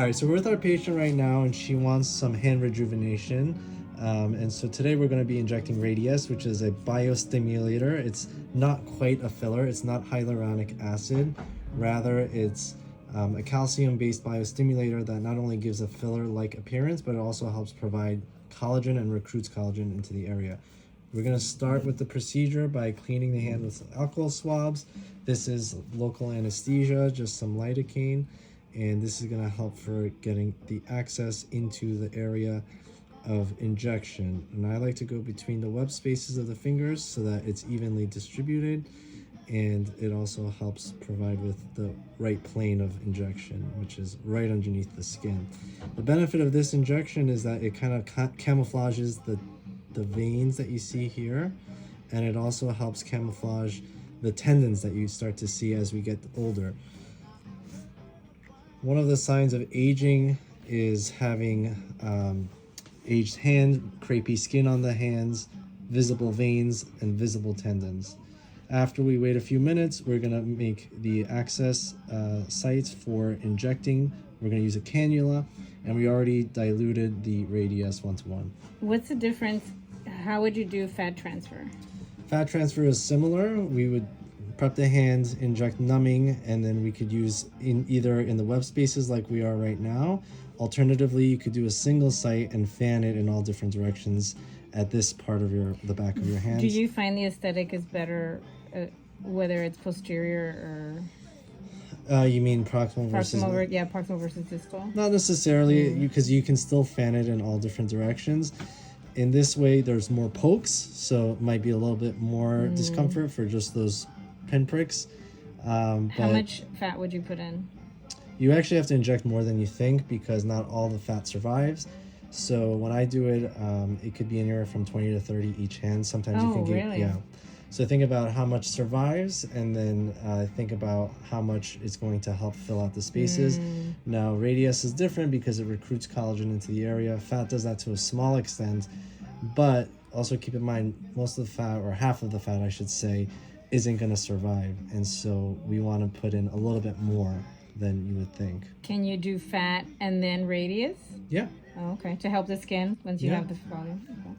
All right, so we're with our patient right now, and she wants some hand rejuvenation. And so today we're going to be injecting Radiesse, which is a biostimulator. It's not quite a filler. It's not hyaluronic acid. Rather, it's a calcium-based biostimulator that not only gives a filler-like appearance, but it also helps provide collagen and recruits collagen into the area. We're going to start with the procedure by cleaning the hand with alcohol swabs. This is local anesthesia, just some lidocaine, and this is going to help for getting the access into the area of injection. And I like to go between the web spaces of the fingers so that it's evenly distributed, and it also helps provide with the right plane of injection, which is right underneath the skin. The benefit of this injection is that it kind of camouflages the veins that you see here, and it also helps camouflage the tendons that you start to see as we get older. One of the signs of aging is having aged hand, crepey skin on the hands, visible veins, and visible tendons. After we wait a few minutes, we're going to make the access sites for injecting. We're going to use a cannula, and we already diluted the Radiesse 1:1. What's the difference? How would you do fat transfer? Fat transfer is similar. We would prep the hands, inject numbing, and then we could use either in the web spaces like we are right now. Alternatively, you could do a single site and fan it in all different directions at this part of the back of your hands. Do you find the aesthetic is better, whether it's posterior or? You mean proximal versus? Proximal versus distal. Not necessarily, because you can still fan it in all different directions. In this way, there's more pokes, so it might be a little bit more discomfort for just those pinpricks. How much fat would you put in? You actually have to inject more than you think, because not all the fat survives. So when I do it, it could be anywhere from 20 to 30 each hand. Sometimes you can get, really? yeah. So think about how much survives, and then think about how much it's going to help fill out the spaces. Now, Radiesse is different because it recruits collagen into the area. Fat does that to a small extent, but also keep in mind, most of the fat, or half of the fat, I should say, isn't going to survive. And so we want to put in a little bit more than you would think. Can you do fat and then Radiesse? Yeah. Oh, okay, to help the skin once you have the volume.